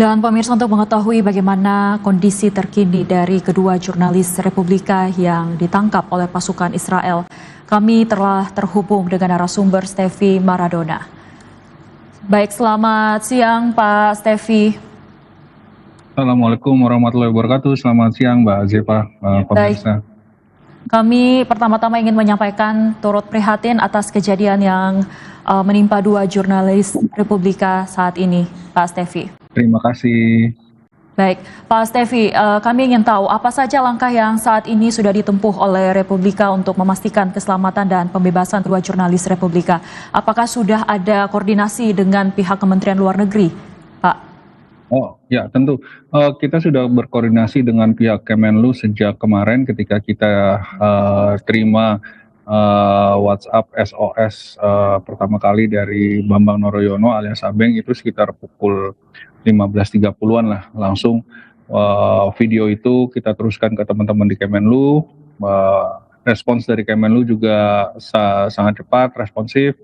Dan pemirsa, untuk mengetahui bagaimana kondisi terkini dari kedua jurnalis Republika yang ditangkap oleh pasukan Israel, kami telah terhubung dengan narasumber Stevi Maradona. Baik, selamat siang Pak Stevi. Assalamualaikum warahmatullahi wabarakatuh. Selamat siang Mbak Zepa, pemirsa. Kami pertama-tama ingin menyampaikan turut prihatin atas kejadian yang menimpa dua jurnalis Republika saat ini, Pak Stevi. Terima kasih. Baik, Pak Stevi, kami ingin tahu apa saja langkah yang saat ini sudah ditempuh oleh Republika untuk memastikan keselamatan dan pembebasan dua jurnalis Republika. Apakah sudah ada koordinasi dengan pihak Kementerian Luar Negeri, Pak? Oh ya, tentu. Kita sudah berkoordinasi dengan pihak Kemenlu sejak kemarin ketika kita terima WhatsApp SOS pertama kali dari Bambang Noroyono alias Abeng, itu sekitar pukul 15.30-an lah. Langsung video itu kita teruskan ke teman-teman di Kemenlu. Respons dari Kemenlu juga sangat cepat, responsif.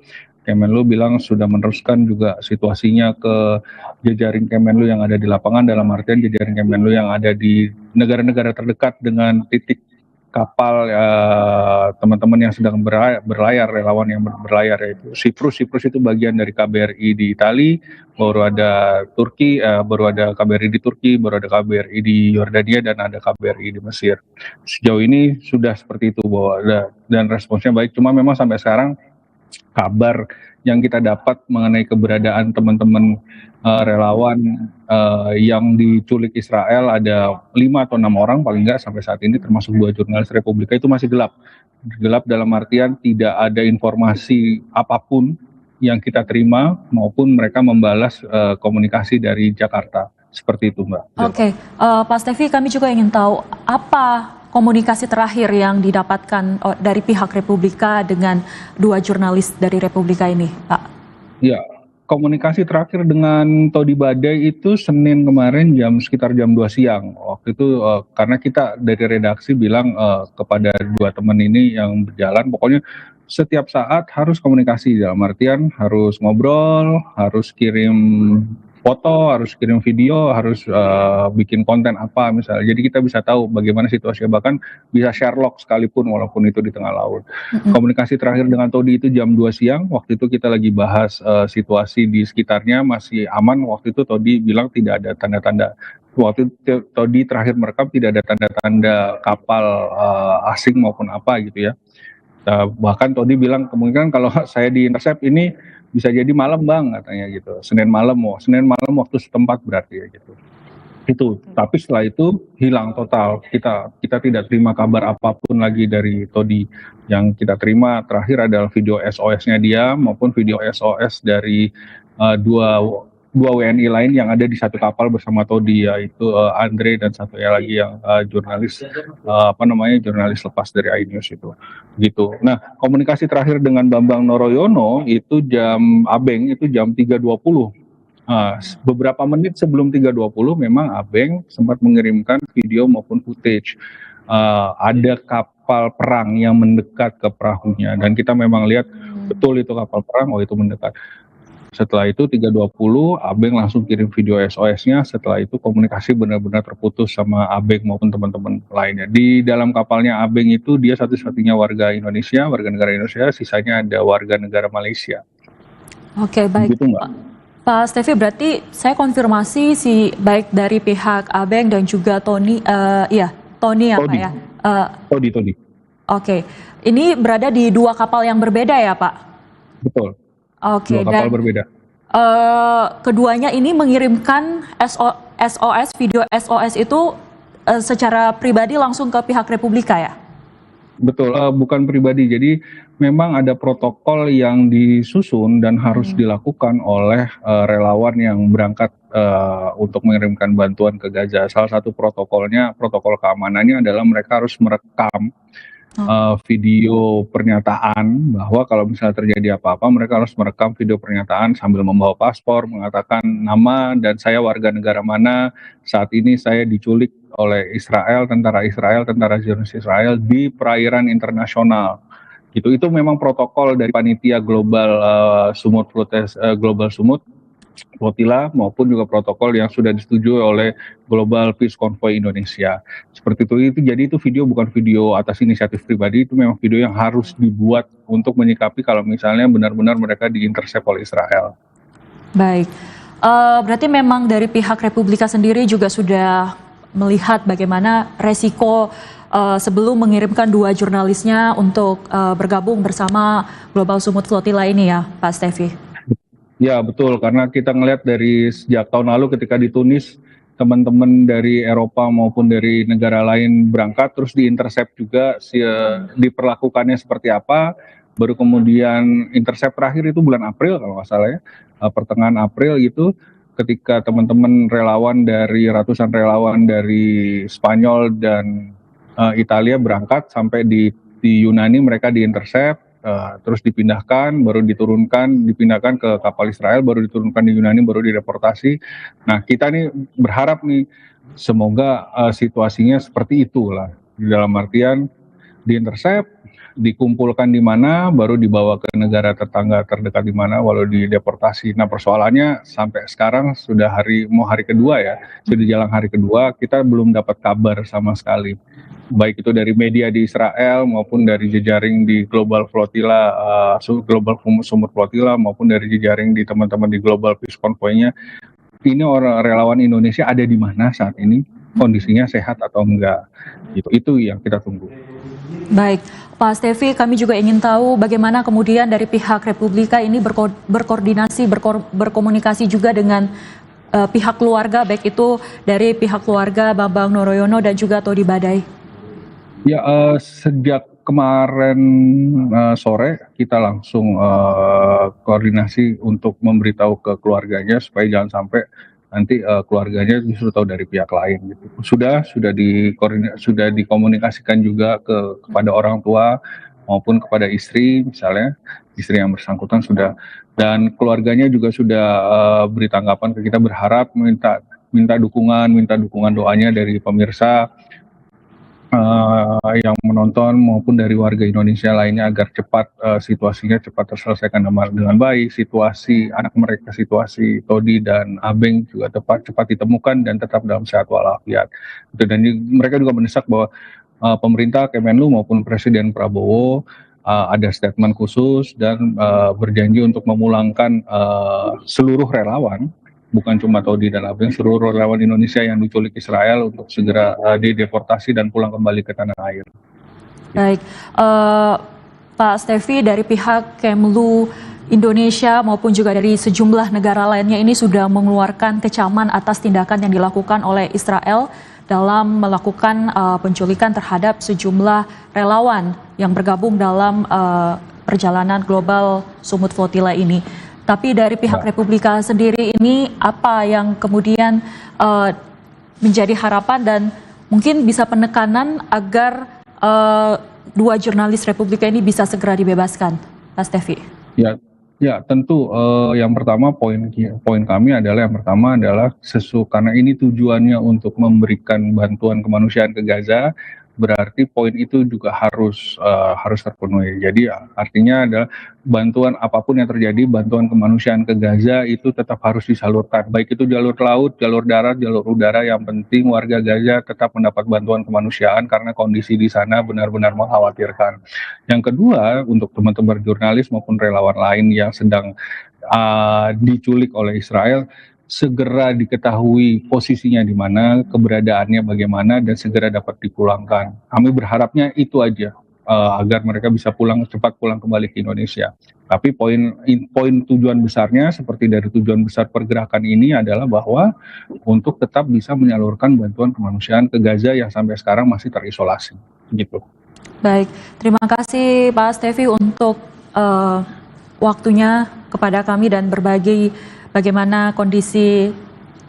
Kemenlu bilang sudah meneruskan juga situasinya ke jejaring Kemenlu yang ada di lapangan, dalam artian jejaring Kemenlu yang ada di negara-negara terdekat dengan titik kapal teman-teman yang sedang berlayar, relawan yang berlayar, yaitu Siprus itu bagian dari KBRI di Itali, baru ada Turki, baru ada KBRI di Turki, baru ada KBRI di Yordania, dan ada KBRI di Mesir. Sejauh ini sudah seperti itu bahwa dan responsnya baik. Cuma memang sampai sekarang kabar yang kita dapat mengenai keberadaan teman-teman relawan yang diculik Israel ada 5 atau 6 orang paling nggak sampai saat ini, termasuk 2 jurnalis Republika, itu masih gelap dalam artian tidak ada informasi apapun yang kita terima maupun mereka membalas komunikasi dari Jakarta, seperti itu Mbak. Oke, Pak Stevi, kami juga ingin tahu apa komunikasi terakhir yang didapatkan dari pihak Republika dengan dua jurnalis dari Republika ini, Pak? Ya, komunikasi terakhir dengan Todi Badai itu Senin kemarin sekitar jam 2 siang. Waktu itu karena kita dari redaksi bilang kepada dua teman ini yang berjalan, pokoknya setiap saat harus komunikasi, dalam artian harus ngobrol, harus kirim foto, harus kirim video, harus bikin konten apa misalnya. Jadi kita bisa tahu bagaimana situasinya, bahkan bisa Sherlock sekalipun walaupun itu di tengah laut. Komunikasi terakhir dengan Todi itu jam 2 siang, waktu itu kita lagi bahas situasi di sekitarnya masih aman. Waktu itu Todi bilang tidak ada tanda-tanda. Waktu itu Todi terakhir merekam tidak ada tanda-tanda kapal asing maupun apa gitu ya. Bahkan Todi bilang kemungkinan kalau saya di intercept ini bisa jadi malam Bang, katanya gitu. Senin malam waktu setempat berarti ya gitu. Itu. Tapi setelah itu hilang total. Kita tidak terima kabar apapun lagi dari Todi. Yang kita terima terakhir adalah video SOS-nya dia maupun video SOS dari dua WNI lain yang ada di satu kapal bersama Todi, yaitu Andre dan satunya lagi yang jurnalis jurnalis lepas dari iNews itu. Gitu. Nah, komunikasi terakhir dengan Bambang Noroyono itu Abeng itu jam 3.20. Beberapa menit sebelum 3.20 memang Abeng sempat mengirimkan video maupun footage. Ada kapal perang yang mendekat ke perahunya dan kita memang lihat betul itu kapal perang, itu mendekat. Setelah itu 3.20 Abeng langsung kirim video SOS-nya. Setelah itu komunikasi benar-benar terputus sama Abeng maupun teman-teman lainnya. Di dalam kapalnya Abeng itu dia satu-satunya warga negara Indonesia, sisanya ada warga negara Malaysia. Oke, baik. Gitu, Pak Stevi, berarti saya konfirmasi baik dari pihak Abeng dan juga Tony ya Pak ya? Todi. Oke, ini berada di dua kapal yang berbeda ya Pak? Betul. Oke, dua kapal berbeda. Keduanya ini mengirimkan video SOS itu secara pribadi langsung ke pihak Republika ya? Betul, bukan pribadi. Jadi memang ada protokol yang disusun dan harus dilakukan oleh relawan yang berangkat untuk mengirimkan bantuan ke Gaza. Salah satu protokol keamanannya adalah mereka harus merekam video pernyataan bahwa kalau misalnya terjadi apa-apa mereka harus merekam video pernyataan sambil membawa paspor, mengatakan nama dan saya warga negara mana, saat ini saya diculik oleh tentara Zionis Israel di perairan internasional. Itu memang protokol dari panitia global Global Sumut flotila maupun juga protokol yang sudah disetujui oleh Global Peace Convoy Indonesia. Seperti itu jadi itu video bukan video atas inisiatif pribadi, itu memang video yang harus dibuat untuk menyikapi kalau misalnya benar-benar mereka diintersep oleh Israel. Baik, berarti memang dari pihak Republika sendiri juga sudah melihat bagaimana resiko sebelum mengirimkan 2 jurnalisnya untuk bergabung bersama Global Sumut Flotilla ini ya, Pak Stefi? Ya betul, karena kita ngelihat dari sejak tahun lalu ketika di Tunis, teman-teman dari Eropa maupun dari negara lain berangkat, terus diintersep juga, diperlakukannya seperti apa, baru kemudian intersep terakhir itu bulan April kalau nggak salah ya, pertengahan April itu, ketika teman-teman ratusan relawan dari Spanyol dan Italia berangkat sampai di Yunani, mereka diintersep, terus dipindahkan, baru dipindahkan ke kapal Israel, baru diturunkan di Yunani, baru dideportasi. Nah kita nih berharap nih semoga situasinya seperti itulah, dalam artian diintersep, dikumpulkan di mana, baru dibawa ke negara tetangga terdekat di mana, walau dideportasi. Nah persoalannya sampai sekarang sudah mau hari kedua ya, sudah jalan hari kedua, kita belum dapat kabar sama sekali. Baik itu dari media di Israel maupun dari jejaring di Global Flotilla, Global Sumut Flotilla, maupun dari jejaring di teman-teman di Global Peace Convoy-nya. Ini orang relawan Indonesia ada di mana saat ini, kondisinya sehat atau enggak, itu yang kita tunggu. Baik, Pak Stefi, kami juga ingin tahu bagaimana kemudian dari pihak Republika ini berkoordinasi, berkomunikasi juga dengan pihak keluarga, baik itu dari pihak keluarga Bambang Noroyono dan juga Todi Badai. Ya, sejak kemarin sore kita langsung koordinasi untuk memberitahu ke keluarganya supaya jangan sampai nanti keluarganya justru tahu dari pihak lain gitu. Sudah dikomunikasikan juga kepada orang tua maupun kepada istri, misalnya istri yang bersangkutan sudah, dan keluarganya juga sudah beri tanggapan ke kita, berharap minta dukungan doanya dari pemirsa yang menonton maupun dari warga Indonesia lainnya agar cepat situasinya cepat terselesaikan dengan baik, situasi anak mereka, situasi Todi dan Abeng juga cepat ditemukan dan tetap dalam sehat walafiat. Dan mereka juga mendesak bahwa pemerintah Kemenlu maupun Presiden Prabowo ada statement khusus dan berjanji untuk memulangkan seluruh relawan, bukan cuma Todi dan Abeng, seluruh relawan Indonesia yang diculik Israel untuk segera dideportasi dan pulang kembali ke tanah air. Baik, Pak Stefi, dari pihak Kemlu Indonesia maupun juga dari sejumlah negara lainnya ini sudah mengeluarkan kecaman atas tindakan yang dilakukan oleh Israel dalam melakukan penculikan terhadap sejumlah relawan yang bergabung dalam perjalanan Global Sumut Flotilla ini. Tapi dari pihak Republika sendiri ini apa yang kemudian menjadi harapan dan mungkin bisa penekanan agar 2 jurnalis Republika ini bisa segera dibebaskan, Pak Stefi? Ya tentu yang pertama poin kami adalah karena ini tujuannya untuk memberikan bantuan kemanusiaan ke Gaza, berarti poin itu juga harus terpenuhi. Jadi artinya adalah bantuan apapun yang terjadi, bantuan kemanusiaan ke Gaza itu tetap harus disalurkan. Baik itu jalur laut, jalur darat, jalur udara, yang penting warga Gaza tetap mendapat bantuan kemanusiaan karena kondisi di sana benar-benar mengkhawatirkan. Yang kedua, untuk teman-teman jurnalis maupun relawan lain yang sedang diculik oleh Israel, segera diketahui posisinya di mana, keberadaannya bagaimana, dan segera dapat dipulangkan. Kami berharapnya itu aja, agar mereka bisa cepat pulang kembali ke Indonesia. Tapi poin tujuan besarnya, seperti dari tujuan besar pergerakan ini, adalah bahwa untuk tetap bisa menyalurkan bantuan kemanusiaan ke Gaza yang sampai sekarang masih terisolasi. Gitu. Baik, terima kasih Pak Stefi untuk waktunya kepada kami dan berbagi bagaimana kondisi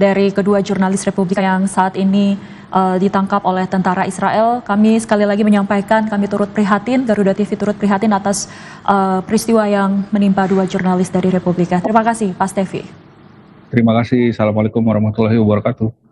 dari kedua jurnalis Republika yang saat ini ditangkap oleh tentara Israel. Kami sekali lagi menyampaikan kami turut prihatin, Garuda TV turut prihatin atas peristiwa yang menimpa 2 jurnalis dari Republika. Terima kasih Pak Stefi. Terima kasih. Assalamualaikum warahmatullahi wabarakatuh.